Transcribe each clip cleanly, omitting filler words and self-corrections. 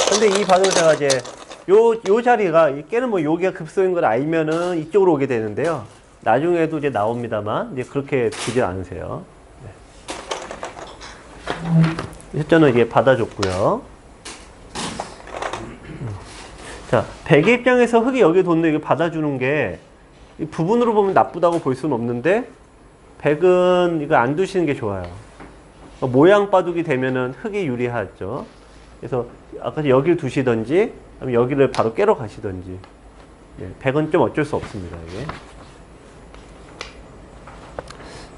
근데 이 바둑자가 이제 요 자리가 깨는 뭐 여기가 급소인 걸 알면은 이쪽으로 오게 되는데요. 나중에도 이제 나옵니다만 이제 그렇게 두지 않으세요. 네. 저는 이게 받아줬고요. 자, 백의 입장에서 흑이 여기 뒀는데 이거 받아주는 게 이 부분으로 보면 나쁘다고 볼 수는 없는데 백은 이거 안 두시는 게 좋아요. 모양 바둑이 되면은 흑이 유리하죠. 그래서 아까 여기를 두시던지 아니면 여기를 바로 깨러 가시던지. 예, 백은 좀 어쩔 수 없습니다. 이게.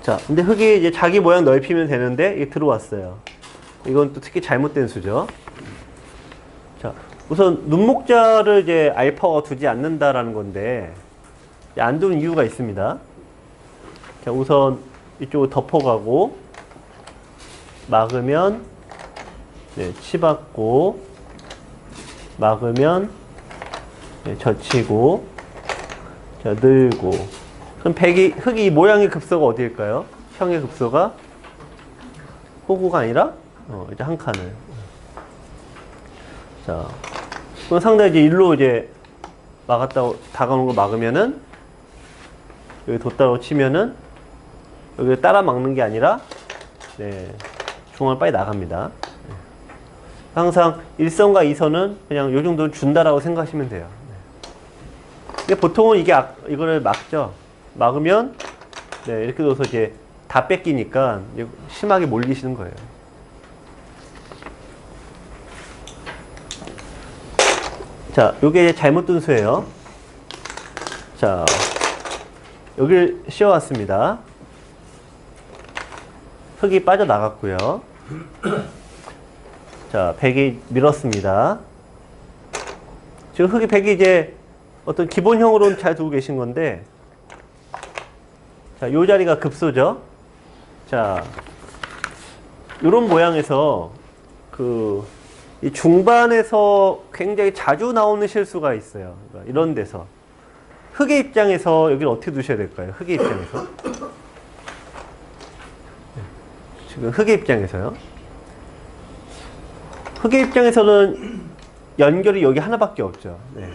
자, 근데 흑이 이제 자기 모양 넓히면 되는데 이게 들어왔어요. 이건 또 특히 잘못된 수죠. 자, 우선 눈목자를 이제 알파가 두지 않는다라는 건데 안 두는 이유가 있습니다. 자, 우선 이쪽을 덮어가고 막으면 네, 치받고 막으면 네, 젖히고 자, 늘고 그럼 흑이 모양의 급소가 어디일까요? 형의 급소가 호구가 아니라 이제 한 칸을 자 그럼 상당히 이제 일로 이제 막았다고 다가오는 거 막으면은 여기 뒀다고 치면은 여기 따라 막는 게 아니라 네, 중앙을 빨리 나갑니다. 항상 1선과 2선은 그냥 요 정도는 준다라고 생각하시면 돼요. 근데 보통은 이거를 막죠. 막으면 네, 이렇게 둬서 이제 다 뺏기니까 심하게 몰리시는 거예요. 자, 요게 잘못 둔 수예요. 자, 여기를 씌워왔습니다. 흑이 빠져나갔고요. 자, 백이 밀었습니다. 지금 흑이 백이 이제 어떤 기본형으로는 잘 두고 계신 건데, 자, 요 자리가 급소죠. 자, 요런 모양에서 이 중반에서 굉장히 자주 나오는 실수가 있어요. 그러니까 이런 데서. 흑의 입장에서 여기를 어떻게 두셔야 될까요? 흑의 입장에서. 지금 흑의 입장에서요. 흑의 입장에서는 연결이 여기 하나밖에 없죠. 네.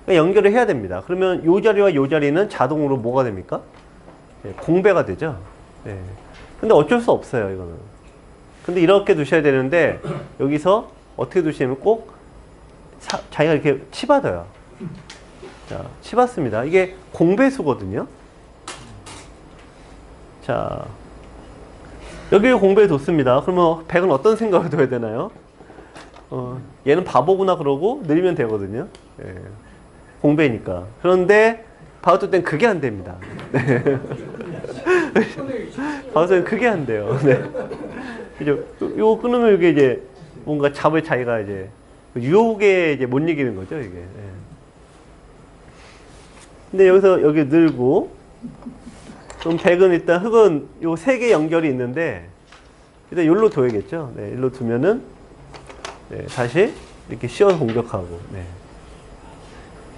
그러니까 연결을 해야 됩니다. 그러면 요 자리와 요 자리는 자동으로 뭐가 됩니까? 네, 공배가 되죠. 네. 근데 어쩔 수 없어요, 이거는. 근데 이렇게 두셔야 되는데 여기서 어떻게 두시냐면 꼭 자기가 이렇게 치받아요. 자, 치받습니다. 이게 공배수거든요. 자, 여기를 공배에 뒀습니다. 그러면 백은 어떤 생각을 둬야 되나요? 얘는 바보구나 그러고 늘리면 되거든요. 예, 공배니까. 그런데 바우터 땐 그게 안 됩니다. 네. 바우터 땐 그게 안 돼요. 네. 이거 끊으면 이게 이제 뭔가 잡을 자기가 이제 유혹에 이제 못 이기는 거죠, 이게. 예. 근데 여기서 여기 늘고, 그럼 백은 일단 흑은 요 세 개 연결이 있는데, 일단 여기로 둬야겠죠. 네, 여기로 두면은, 네, 다시 이렇게 씌워서 공격하고, 네.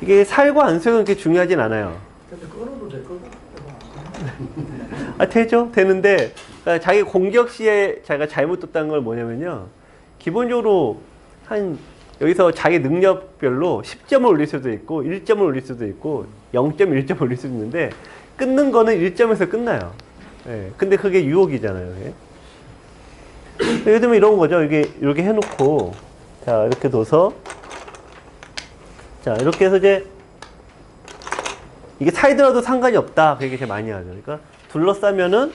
이게 살과 안수가 그렇게 중요하진 않아요. 근데 끊어도 될 거고. 아, 되죠. 되는데, 그러니까 자기 공격 시에 자기가 잘못 뒀다는 걸 뭐냐면요. 기본적으로 여기서 자기 능력별로 10점을 올릴 수도 있고, 1점을 올릴 수도 있고, 0.1점 올릴 수도 있는데, 끊는 거는 1점에서 끝나요. 예. 근데 그게 유혹이잖아요. 예. 예를 들면 이런 거죠. 이렇게 해놓고, 자, 이렇게 둬서, 자, 이렇게 해서 이제, 이게 살더라도 상관이 없다. 그게 제일 많이 하죠. 그러니까, 둘러싸면은,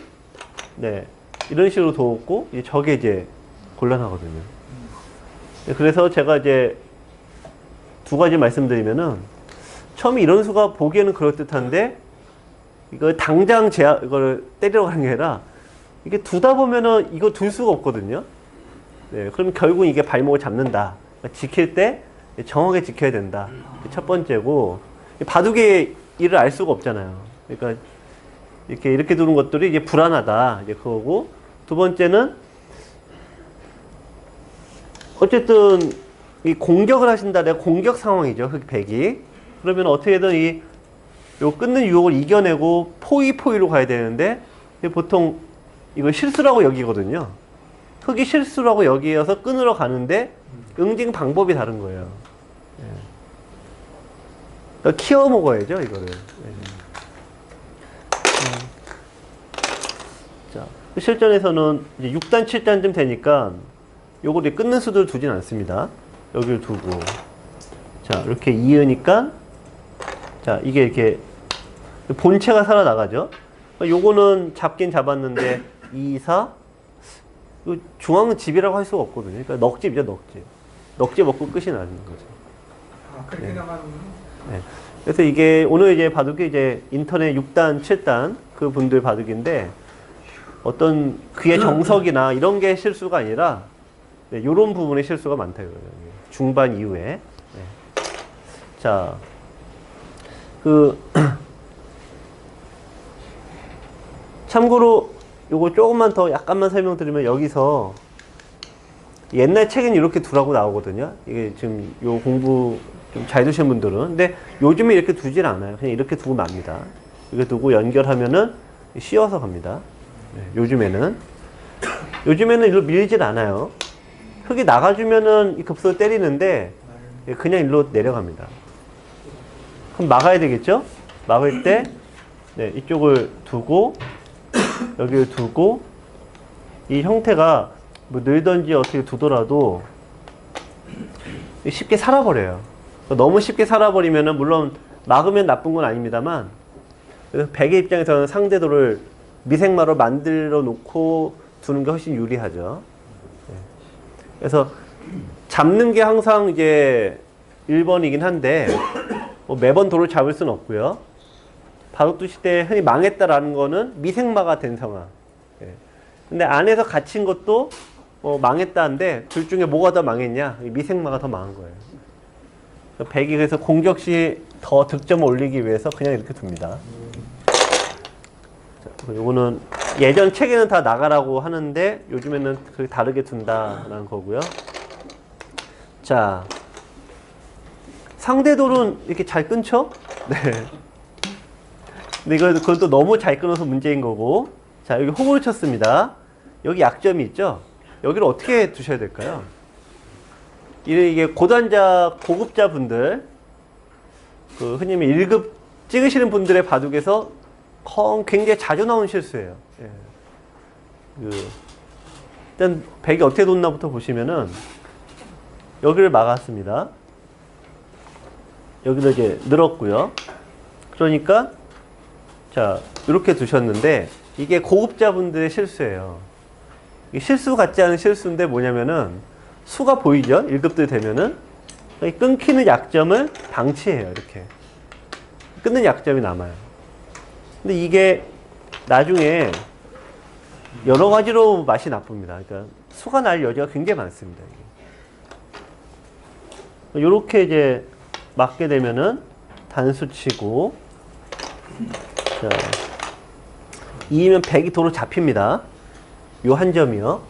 네, 이런 식으로 뒀고, 저게 이제 곤란하거든요. 그래서 제가 이제 두 가지 말씀드리면은, 처음에 이런 수가 보기에는 그럴듯한데, 이거 당장 이걸 때리러 가는 게 아니라, 이게 두다 보면은 이거 둘 수가 없거든요. 네, 그럼 결국 이게 발목을 잡는다. 그러니까 지킬 때 정확하게 지켜야 된다. 첫 번째고, 바둑의 일을 알 수가 없잖아요. 그러니까 이렇게 두는 것들이 이제 불안하다. 이제 그거고, 두 번째는 어쨌든 이 공격을 하신다. 내가 공격 상황이죠. 흑백이. 그러면 어떻게든 요 끊는 유혹을 이겨내고 포위로 가야 되는데 보통 이걸 실수라고 여기거든요. 흙이 실수라고 여기에서 끊으러 가는데 응징 방법이 다른 거예요. 예. 키워 먹어야죠, 이거를. 예. 자, 실전에서는 이제 6단, 7단쯤 되니까 요거를 끊는 수를 두진 않습니다. 여기를 두고. 자, 이렇게 이으니까, 자, 이게 이렇게 본체가 살아나가죠. 요거는 잡긴 잡았는데, 2, 4, 중앙은 집이라고 할 수가 없거든요. 그러니까 넉집이죠, 넉집. 넉집 먹고 끝이 나는 거죠. 아, 그렇게 나가는 네. 그래서 이게 오늘 이제 바둑이 이제 인터넷 6단, 7단 그 분들 바둑인데 어떤 그의 정석이나 이런 게 실수가 아니라 네, 이런 부분에 실수가 많다 이거예요. 중반 이후에. 네. 자, 참고로 요거 조금만 더 약간만 설명드리면 여기서 옛날 책에는 이렇게 두라고 나오거든요. 이게 지금 요 공부 좀 잘 두신 분들은. 근데 요즘에 이렇게 두질 않아요. 그냥 이렇게 두고 맙니다. 이렇게 두고 연결하면은 씌워서 갑니다. 네, 요즘에는 일로 밀질 않아요. 흙이 나가주면은 이 급소를 때리는데 그냥 일로 내려갑니다. 그럼 막아야 되겠죠? 막을 때 네, 이쪽을 두고 여기를 두고 이 형태가 뭐 늘던지 어떻게 두더라도 쉽게 살아버려요. 너무 쉽게 살아버리면은 물론 막으면 나쁜 건 아닙니다만 그래서 백의 입장에서는 상대도를 미생마로 만들어 놓고 두는 게 훨씬 유리하죠. 그래서 잡는 게 항상 이제 1번이긴 한데 뭐 매번 도를 잡을 수는 없고요. 바둑 두실 때 흔히 망했다라는 거는 미생마가 된 상황. 근데 안에서 갇힌 것도 망했다는데 둘 중에 뭐가 더 망했냐? 미생마가 더 망한 거예요. 백이 그래서 공격 시 더 득점을 올리기 위해서 그냥 이렇게 둡니다. 자, 요거는 예전 책에는 다 나가라고 하는데 요즘에는 그렇게 다르게 둔다라는 거고요. 자, 상대돌은 이렇게 잘 끊죠? 네. 근데 그건 또 너무 잘 끊어서 문제인 거고. 자, 여기 호구를 쳤습니다. 여기 약점이 있죠? 여기를 어떻게 두셔야 될까요? 이게 고급자 분들, 흔히 1급 찍으시는 분들의 바둑에서 굉장히 자주 나오는 실수예요. 예. 일단, 백이 어떻게 뒀나부터 보시면은, 여기를 막았습니다. 여기를 이제 늘었고요. 그러니까, 자, 이렇게 두셨는데, 이게 고급자분들의 실수예요. 이게 실수 같지 않은 실수인데 뭐냐면은, 수가 보이죠? 1급들 되면은. 끊기는 약점을 방치해요, 이렇게. 끊는 약점이 남아요. 근데 이게 나중에 여러 가지로 맛이 나쁩니다. 그러니까 수가 날 여지가 굉장히 많습니다. 이렇게 이제 맞게 되면은 단수 치고, 자, 2면 100이 도로 잡힙니다. 요 한 점이요.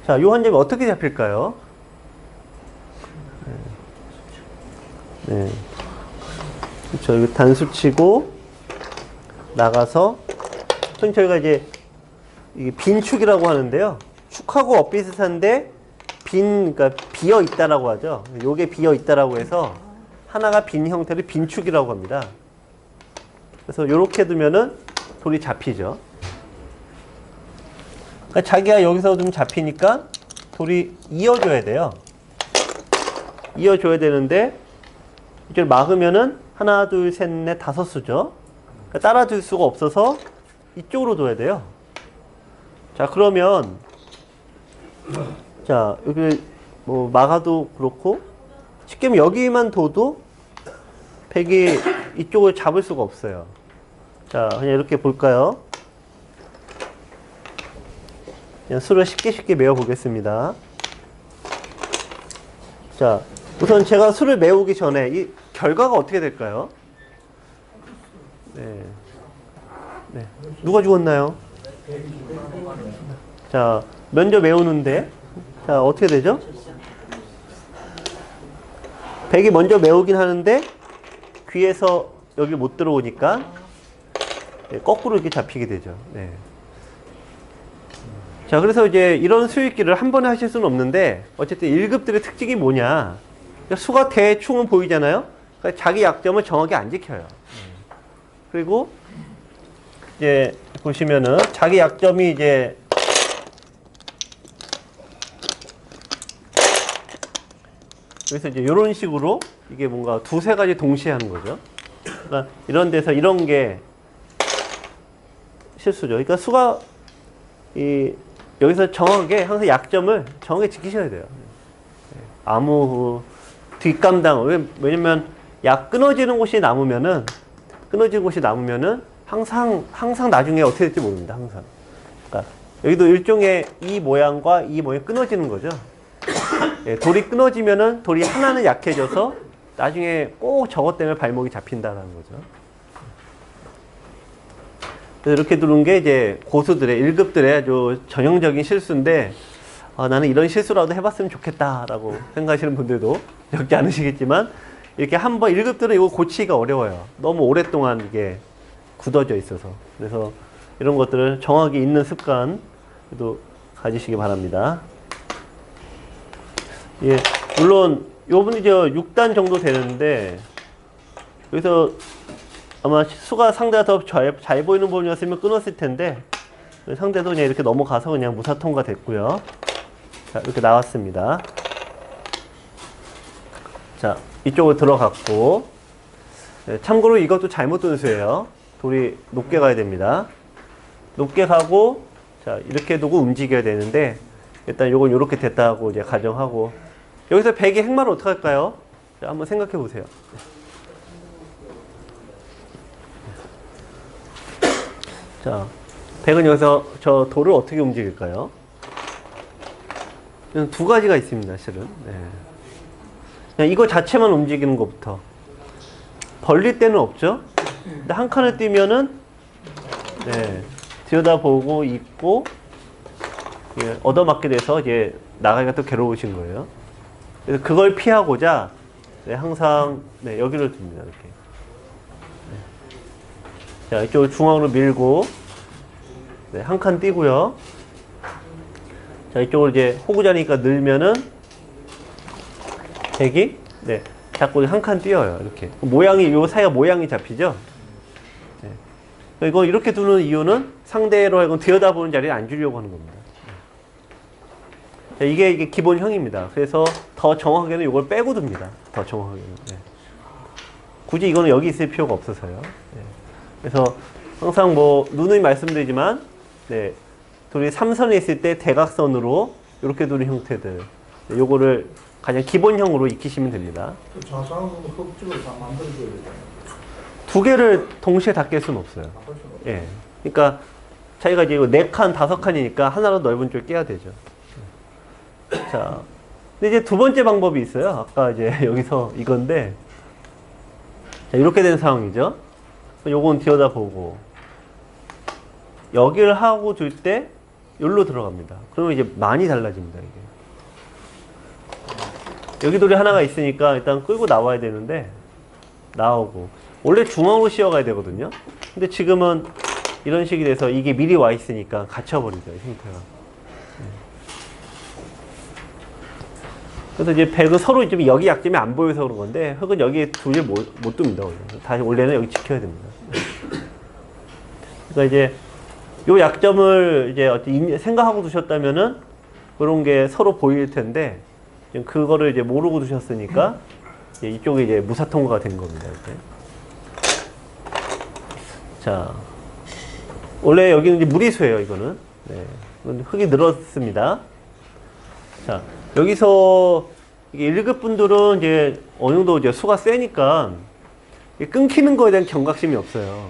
자, 요 한 점이 어떻게 잡힐까요? 네. 그렇죠. 이거 단수 치고 나가서 흔히 저희가 이제 이게 빈축이라고 하는데요. 축하고 엇비슷한데 그러니까 비어 있다라고 하죠. 요게 비어 있다라고 해서 하나가 빈 형태를 빈축이라고 합니다. 그래서 요렇게 두면은 돌이 잡히죠. 그러니까 자기가 여기서 좀 잡히니까 돌이 이어줘야 돼요. 이어줘야 되는데 이걸 막으면은 하나, 둘, 셋, 넷, 다섯 수죠. 그러니까 따라줄 수가 없어서 이쪽으로 둬야 돼요. 자, 그러면 자, 여기 뭐 막아도 그렇고 쉽게 하면 여기만 둬도 백이 이쪽을 잡을 수가 없어요. 자, 그냥 이렇게 볼까요? 그냥 수를 쉽게 메워 보겠습니다. 자, 우선 제가 수를 메우기 전에 이 결과가 어떻게 될까요? 네. 네. 누가 죽었나요? 자, 먼저 메우는데, 자, 어떻게 되죠? 백이 먼저 메우긴 하는데, 귀에서 여기 못 들어오니까, 네, 거꾸로 이렇게 잡히게 되죠. 네. 자, 그래서 이제 이런 수익기를 한 번에 하실 수는 없는데, 어쨌든 1급들의 특징이 뭐냐. 그러니까 수가 대충은 보이잖아요. 그러니까 자기 약점을 정확히 안 지켜요. 그리고 이제 보시면은 자기 약점이 이제 그래서 이제 이런 식으로 이게 뭔가 두세 가지 동시에 하는 거죠. 그러니까 이런 데서 이런 게 실수죠. 그러니까 수가 여기서 정확하게 항상 약점을 정확하게 지키셔야 돼요. 아무 뒷감당. 왜냐면 끊어지는 곳이 남으면은 항상 나중에 어떻게 될지 모릅니다. 항상. 그러니까 여기도 일종의 이 모양과 이 모양이 끊어지는 거죠. 예, 돌이 끊어지면은 돌이 하나는 약해져서 나중에 꼭 저것 때문에 발목이 잡힌다라는 거죠. 그래서 이렇게 두는 게 이제 고수들의 1급들의 아주 전형적인 실수인데, 나는 이런 실수라도 해봤으면 좋겠다라고 생각하시는 분들도 적지 않으시겠지만, 이렇게 한번 1급들은 이거 고치기가 어려워요. 너무 오랫동안 이게 굳어져 있어서. 그래서 이런 것들을 정확히 있는 습관도 가지시기 바랍니다. 예, 물론 요분이 6단 정도 되는데, 여기서 아마 수가 상대가 더 잘 보이는 부분이었으면 끊었을 텐데, 상대도 그냥 이렇게 넘어가서 그냥 무사 통과됐고요. 자, 이렇게 나왔습니다. 자, 이쪽으로 들어갔고, 네, 참고로 이것도 잘못 둔 수예요. 돌이 높게 가야 됩니다. 높게 가고, 자, 이렇게 두고 움직여야 되는데, 일단 요건 이렇게 됐다고 이제 가정하고, 여기서 백의 행마를 어떻게 할까요? 자, 한번 생각해 보세요. 자, 백은 여기서 저 돌을 어떻게 움직일까요? 두 가지가 있습니다, 실은. 네. 그냥 이거 자체만 움직이는 것부터. 벌릴 때는 없죠? 근데 한 칸을 띄면은, 네, 들여다보고 있고, 예, 얻어맞게 돼서 이제 나가기가 또 괴로우신 거예요. 그래서 그걸 피하고자, 네, 항상, 네, 여기를 둡니다, 이렇게. 네. 자, 이쪽을 중앙으로 밀고, 네, 한 칸 띄고요. 자, 이쪽으로 이제 호구자니까 늘면은, 백이, 네, 자꾸 한 칸 띄어요, 이렇게. 모양이, 요 사이가 모양이 잡히죠? 네. 이거 이렇게 두는 이유는 상대로 하여금 들여다보는 자리에 안 주려고 하는 겁니다. 자, 이게 기본형입니다. 그래서 더 정확하게는 이걸 빼고 둡니다. 더 정확하게는. 네. 굳이 이거는 여기 있을 필요가 없어서요. 네. 그래서 항상 누누이 말씀드리지만, 네, 돌이 3선에 있을 때 대각선으로 이렇게 두는 형태들, 네, 요거를 가장 기본형으로 익히시면 됩니다. 좌상은 흙집을 다 만들어줘야 되잖아요. 두 개를 동시에 다 깰 수는 없어요. 예. 그러니까 자기가 이제 4칸, 5칸이니까 하나로 넓은 쪽 깨야 되죠. 자, 근데 이제 두 번째 방법이 있어요. 아까 이제 여기서 이건데, 자, 이렇게 된 상황이죠. 요건 들여다보고, 여기를 하고 둘 때, 여기로 들어갑니다. 그러면 이제 많이 달라집니다, 이게. 여기 돌이 하나가 있으니까 일단 끌고 나와야 되는데, 나오고. 원래 중앙으로 씌워가야 되거든요. 근데 지금은 이런 식이 돼서 이게 미리 와 있으니까 갇혀버리죠, 이 형태가. 그래서 이제 백은 서로 좀 여기 약점이 안 보여서 그런 건데, 흙은 여기에 둘을 못 둡니다. 다시 원래는 여기 지켜야 됩니다. 그러니까 이제 요 약점을 이제 생각하고 두셨다면은 그런 게 서로 보일 텐데, 그거를 이제 모르고 두셨으니까 이제 이쪽이 이제 무사통과가 된 겁니다. 이렇게. 자, 원래 여기는 이제 무리수예요, 이거는. 네. 흙이 늘었습니다. 자, 여기서 이게 1급 분들은 이제 어느 정도 이제 수가 세니까 끊기는 거에 대한 경각심이 없어요.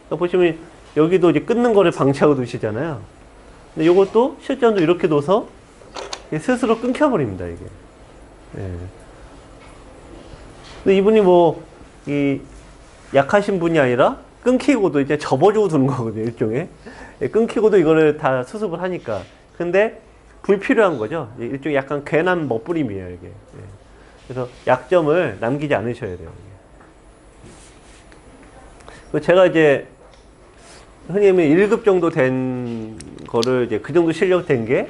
그러니까 보시면 여기도 이제 끊는 거를 방치하고 두시잖아요. 근데 이것도 실전도 이렇게 둬서 스스로 끊겨버립니다, 이게. 네. 근데 이분이 이 약하신 분이 아니라 끊기고도 이제 접어주고 두는 거거든요, 일종의. 끊기고도 이거를 다 수습을 하니까. 근데 불필요한 거죠. 일종의 약간 괜한 멋부림이에요, 이게. 그래서 약점을 남기지 않으셔야 돼요. 제가 이제 흔히 하면 1급 정도 된 거를 이제 그 정도 실력 된 게,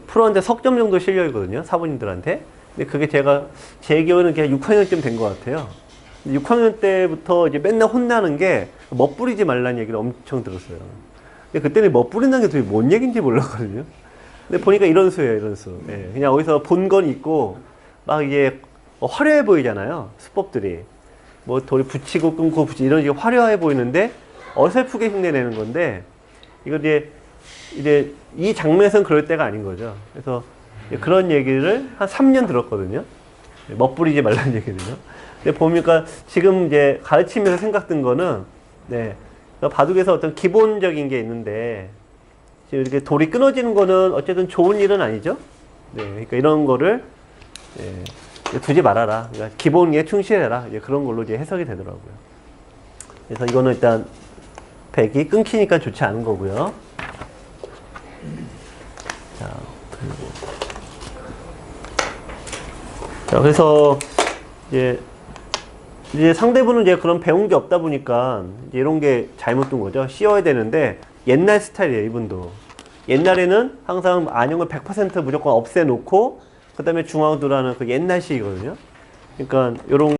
프로한테 석점 정도 실력이거든요. 사부님들한테. 근데 그게 제 기억에는 그냥 6학년쯤 된 것 같아요. 6학년 때부터 이제 맨날 혼나는 게 멋부리지 말라는 얘기를 엄청 들었어요. 근데 그때는 멋부린다는 게 도대체 뭔 얘기인지 몰랐거든요. 근데 보니까 이런 수예요, 이런 수. 예, 그냥 어디서 본 건 있고, 막 이게 화려해 보이잖아요. 수법들이. 뭐 돌이 붙이고 끊고 붙이고 이런 식으로 화려해 보이는데, 어설프게 흉내내는 건데, 이거 이제 이 장면에서는 그럴 때가 아닌 거죠. 그래서 그런 얘기를 한 3년 들었거든요. 멋부리지 말라는 얘기를요. 근데 보니까 지금 이제 가르치면서 생각든 거는, 네. 그러니까 바둑에서 어떤 기본적인 게 있는데, 지금 이렇게 돌이 끊어지는 거는 어쨌든 좋은 일은 아니죠. 네. 그러니까 이런 거를, 두지 말아라. 그러니까 기본에 충실해라. 이제 그런 걸로 이제 해석이 되더라고요. 그래서 이거는 일단 백이 끊기니까 좋지 않은 거고요. 자, 그리고. 자, 그래서 이제 상대분은 이제 그런 배운 게 없다 보니까 이제 이런 게 잘못 둔 거죠. 씌워야 되는데 옛날 스타일이에요, 이분도. 옛날에는 항상 안형을 100% 무조건 없애놓고 그 다음에 중앙으로 들어가는 그 옛날식이거든요. 그러니까 요런